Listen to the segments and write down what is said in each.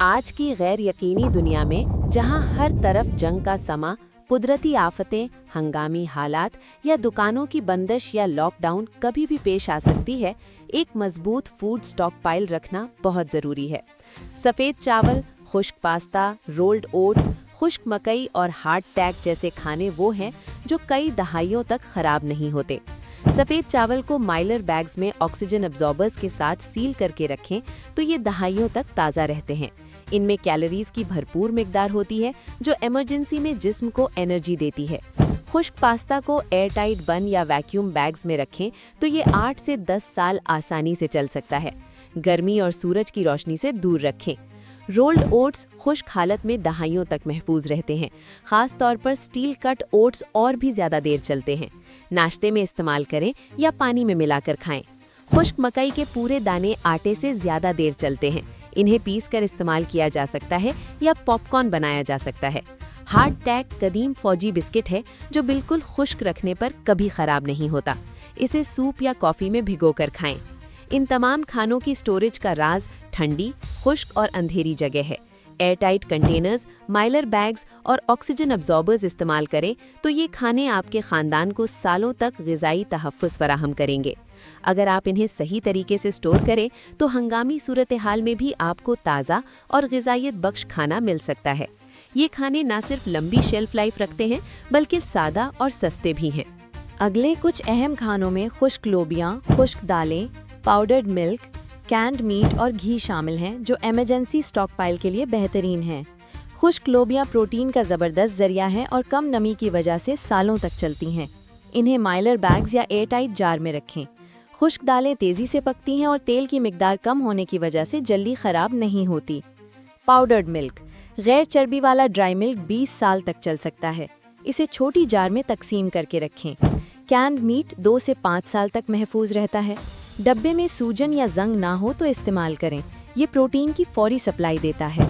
आज की गैर यकीनी दुनिया में जहां हर तरफ जंग का समा, कुदरती आफतें, हंगामी हालात या दुकानों की बंदिश या लॉकडाउन कभी भी पेश आ सकती है, एक मजबूत फूड स्टॉक पाइल रखना बहुत ज़रूरी है। सफ़ेद चावल, खुश्क पास्ता, रोल्ड ओट्स, खुश्क मकई और हार्ट टैग जैसे खाने वो हैं जो कई दहाइयों तक खराब नहीं होते। सफ़ेद चावल को माइलर बैग्स में ऑक्सीजन अब्जॉर्बर्स के साथ सील करके रखें तो ये दहाइयों तक ताज़ा रहते हैं। इनमें कैलोरीज की भरपूर मिकदार होती है जो इमरजेंसी में जिस्म को एनर्जी देती है। खुश्क पास्ता को एयरटाइट बन या वैक्यूम बैग्स में रखें तो ये 8 से 10 साल आसानी से चल सकता है। गर्मी और सूरज की रोशनी से दूर रखें। रोल्ड ओट्स खुश्क हालत में दहाइयों तक महफूज रहते हैं। ख़ास तौर पर स्टील कट ओट्स और भी ज़्यादा देर चलते हैं। नाश्ते में इस्तेमाल करें या पानी में मिलाकर खाएं। खुश्क मकई के पूरे दाने आटे से ज़्यादा देर चलते हैं। इन्हें पीस कर इस्तेमाल किया जा सकता है या पॉपकॉर्न बनाया जा सकता है। हार्ट टैग कदीम फौजी बिस्किट है जो बिल्कुल खुश्क रखने पर कभी ख़राब नहीं होता। इसे सूप या कॉफ़ी में भिगोकर खाएं। इन तमाम खानों की स्टोरेज का राज ठंडी, खुश्क और अंधेरी जगह है। एयरटाइट कंटेनर्स, माइलर बैग्स और ऑक्सीजन अब्जॉर्बर्स इस्तेमाल करें तो ये खाने आपके ख़ानदान को सालों तक ग़िज़ाई तहफ़्फ़ुज़ फराहम करेंगे। अगर आप इन्हें सही तरीके से स्टोर करें तो हंगामी सूरत हाल में भी आपको ताज़ा और ग़िज़ाइयत बख्श खाना मिल सकता है। ये खाने न सिर्फ लंबी शेल्फ लाइफ रखते हैं बल्कि सादा और सस्ते भी हैं। अगले कुछ अहम खानों में खुश्क लोबियाँ, खुश्क दालें, पाउडर्ड मिल्क, कैंड मीट और घी शामिल हैं जो इमरजेंसी स्टॉक पाइल के लिए बेहतरीन हैं। खुश्क लोबियाँ प्रोटीन का ज़बरदस्त ज़रिया हैं और कम नमी की वजह से सालों तक चलती हैं। इन्हें माइलर बैग्स या एयरटाइट जार में रखें। खुश्क दालें तेज़ी से पकती हैं और तेल की मिकदार कम होने की वजह से जल्दी ख़राब नहीं होती। पाउडर्ड मिल्क, गैर चर्बी वाला ड्राई मिल्क 20 साल तक चल सकता है। इसे छोटी जार में तकसीम करके रखें। कैंड मीट 2 से 5 साल तक महफूज रहता है। डब्बे में सूजन या जंग ना हो तो इस्तेमाल करें। ये प्रोटीन की फौरी सप्लाई देता है।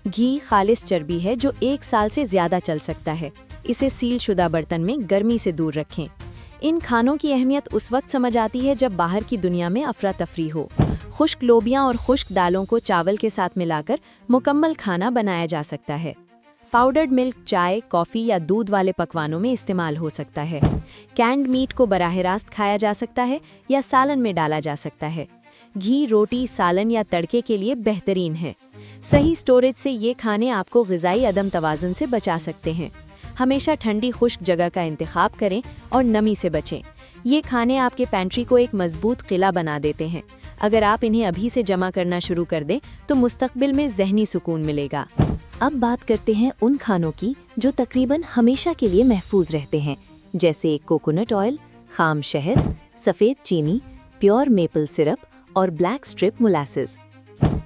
घी खालिस चर्बी है जो 1 साल से ज़्यादा चल सकता है। इसे सील शुदा बर्तन में गर्मी से दूर रखें। इन खानों की अहमियत उस वक्त समझ आती है जब बाहर की दुनिया में अफरा तफरी हो। खुश्क लोबियाँ और खुश्क दालों को चावल के साथ मिलाकर मुकम्मल खाना बनाया जा सकता है। पाउडर्ड मिल्क चाय, कॉफ़ी या दूध वाले पकवानों में इस्तेमाल हो सकता है। कैंड मीट को बराह रास्त खाया जा सकता है या सालन में डाला जा सकता है। घी रोटी, सालन या तड़के के लिए बेहतरीन है। सही स्टोरेज से ये खाने आपको ग़िज़ाई अदम तवाज़ुन से बचा सकते हैं। हमेशा ठंडी खुश्क जगह का इंतखाब करें और नमी से बचें। ये खाने आपके पैंट्री को एक मजबूत किला बना देते हैं। अगर आप इन्हें अभी से जमा करना शुरू कर दें तो मुस्तकबिल में ज़हनी सुकून मिलेगा। अब बात करते हैं उन खानों की जो तकरीबन हमेशा के लिए महफूज रहते हैं, जैसे कोकोनट ऑयल, खाम शहद, सफ़ेद चीनी, प्योर मेपल सिरप और black strip molasses.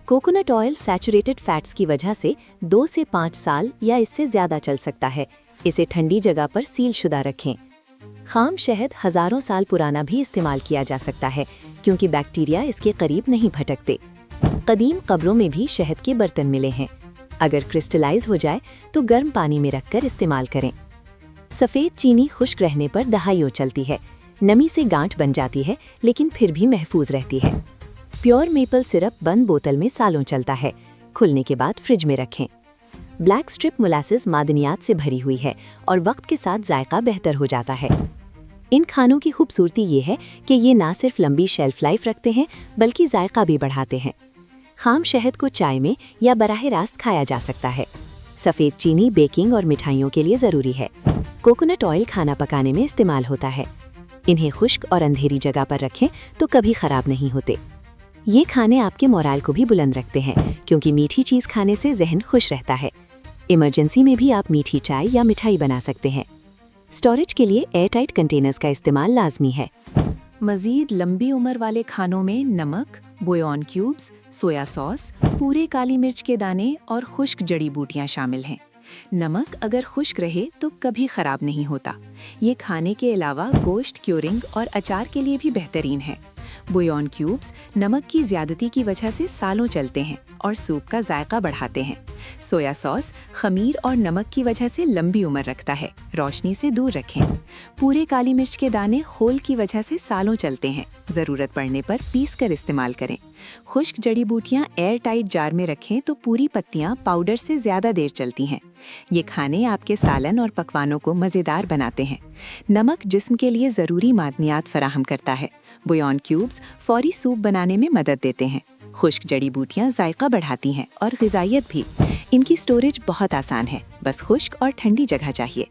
Coconut oil saturated fats की वजह से 2 से 5 साल या इससे ज़्यादा चल सकता है। इसे ठंडी जगह पर सील शुदा रखें। खाम शहद हज़ारों साल पुराना भी इस्तेमाल किया जा सकता है क्योंकि बैक्टीरिया इसके करीब नहीं भटकते। कदीम कब्रों में भी शहद के बर्तन मिले हैं। अगर क्रिस्टलाइज हो जाए तो गर्म पानी में रखकर इस्तेमाल करें। सफ़ेद चीनी खुश्क रहने पर दहाइयों चलती है। नमी से गांठ बन जाती है लेकिन फिर भी महफूज रहती है। प्योर मेपल सिरप बंद बोतल में सालों चलता है। खुलने के बाद फ्रिज में रखें। ब्लैक स्ट्रिप मोलासेस मादनियात से भरी हुई है और वक्त के साथ जायका बेहतर हो जाता है। इन खानों की खूबसूरती ये है कि ये ना सिर्फ लंबी शेल्फ लाइफ रखते हैं बल्कि जायका भी बढ़ाते हैं। खाम शहद को चाय में या बराह रास्त खाया जा सकता है। सफ़ेद चीनी बेकिंग और मिठाइयों के लिए ज़रूरी है। कोकोनट ऑयल खाना पकाने में इस्तेमाल होता है। इन्हें खुश्क और अंधेरी जगह पर रखें तो कभी ख़राब नहीं होते। ये खाने आपके मोराल को भी बुलंद रखते हैं क्योंकि मीठी चीज़ खाने से जहन खुश रहता है। इमरजेंसी में भी आप मीठी चाय या मिठाई बना सकते हैं। स्टोरेज के लिए एयरटाइट कंटेनर्स का इस्तेमाल लाजमी है। मज़ीद लंबी उम्र वाले खानों में नमक, बुयोन क्यूब्स, सोया सॉस, पूरे काली मिर्च के दाने और खुश्क जड़ी बूटियां शामिल हैं। नमक अगर खुश्क रहे तो कभी ख़राब नहीं होता। ये खाने के अलावा गोश्त, क्यूरिंग और अचार के लिए भी बेहतरीन है। बुयोन क्यूब्स नमक की ज़्यादती की वजह से सालों चलते हैं और सूप का जायका बढ़ाते हैं। सोया सॉस खमीर और नमक की वजह से लंबी उम्र रखता है, रोशनी से दूर रखें। पूरे काली मिर्च के दाने खोल की वजह से सालों चलते हैं, ज़रूरत पड़ने पर पीस कर इस्तेमाल करें। खुश्क जड़ी बूटियाँ एयर टाइट जार में रखें तो पूरी पत्तियाँ पाउडर से ज़्यादा देर चलती हैं। ये खाने आपके सालन और पकवानों को मज़ेदार बनाते हैं। नमक जिस्म के लिए ज़रूरी मादनियात फराहम करता है। बुयोन क्यूब्स फौरी सूप बनाने में मदद देते हैं। खुश्क जड़ी बूटियाँ जायका बढ़ाती हैं और ग़िज़ाइयत भी। इनकी स्टोरेज बहुत आसान है, बस खुश्क और ठंडी जगह चाहिए।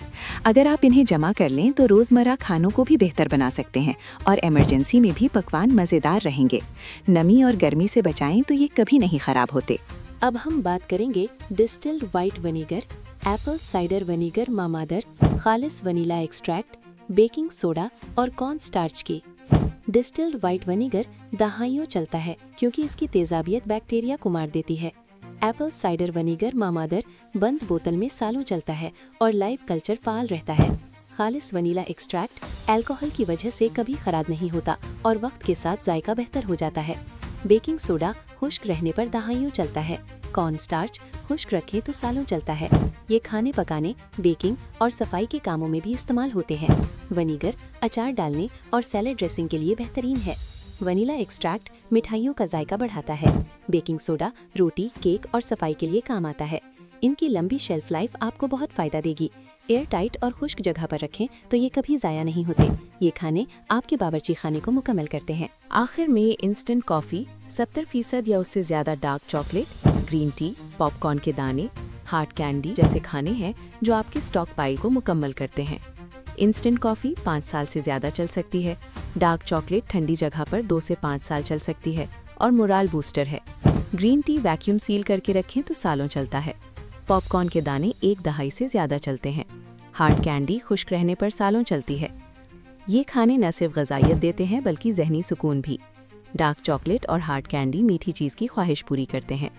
अगर आप इन्हें जमा कर लें तो रोज़मर्रा खानों को भी बेहतर बना सकते हैं और इमरजेंसी में भी पकवान मज़ेदार रहेंगे। नमी और गर्मी से बचाएं तो ये कभी नहीं ख़राब होते। अब हम बात करेंगे distilled white vinegar, apple cider vinegar मामादर, खालिस वनीला एक्सट्रैक्ट, बेकिंग सोडा और कॉर्न स्टार्च की। डिस्टिल्ड वाइट विनेगर दहाइयों चलता है क्योंकि इसकी तेजाबियत बैक्टीरिया को मार देती है। एप्पल साइडर विनेगर मामादर बंद बोतल में सालों चलता है और लाइव कल्चर फाल रहता है। खालिस वनीला एक्सट्रैक्ट अल्कोहल की वजह से कभी खराब नहीं होता और वक्त के साथ जायका बेहतर हो जाता है। बेकिंग सोडा खुश्क रहने पर दहाइयों चलता है। कॉर्न स्टार्च खुश्क रखें तो सालों चलता है। ये खाने पकाने, बेकिंग और सफाई के कामों में भी इस्तेमाल होते हैं। विनेगर अचार डालने और सैलेड ड्रेसिंग के लिए बेहतरीन है। वनीला एक्सट्रैक्ट मिठाइयों का जायका बढ़ाता है। बेकिंग सोडा रोटी, केक और सफाई के लिए काम आता है। इनकी लंबी शेल्फ लाइफ आपको बहुत फ़ायदा देगी। एयर टाइट और खुश्क जगह पर रखें तो ये कभी ज़ाया नहीं होते। ये खाने आपके बावर्ची खाने को मुकम्मल करते हैं। आखिर में इंस्टेंट कॉफ़ी, 70% या उससे ज़्यादा dark chocolate, green tea, popcorn के दाने, हार्ड कैंडी जैसे खाने हैं जो आपके स्टॉक पाइल को मुकम्मल करते हैं। इंस्टेंट कॉफ़ी 5 साल से ज़्यादा चल सकती है। डार्क चॉकलेट ठंडी जगह पर 2 से 5 साल चल सकती है और मोराल बूस्टर है। ग्रीन टी वैक्यूम सील करके रखें तो सालों चलता है। पॉपकॉर्न के दाने 1 दहाई से ज़्यादा चलते हैं। हार्ड कैंडी खुश्क रहने पर सालों चलती है। ये खाने न सिर्फ ग़िज़ाइयत देते हैं बल्कि जहनी सुकून भी। डार्क चॉकलेट और हार्ड कैंडी मीठी चीज़ की ख्वाहिश पूरी करते हैं।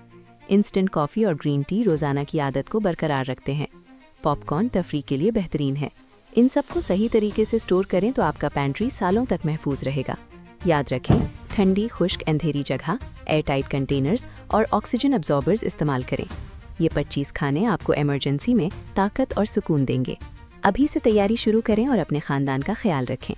इंस्टेंट कॉफ़ी और ग्रीन टी रोज़ाना की आदत को बरकरार रखते हैं। पॉपकॉर्न तफरीह के लिए बेहतरीन है। इन सबको सही तरीके से स्टोर करें तो आपका पैंट्री सालों तक महफूज रहेगा। याद रखें, ठंडी, खुश्क, अंधेरी जगह, एयर टाइट कंटेनर्स और ऑक्सीजन अब्जॉर्बर्स इस्तेमाल करें। ये 25 खाने आपको इमरजेंसी में ताकत और सुकून देंगे। अभी से तैयारी शुरू करें और अपने ख़ानदान का ख्याल रखें।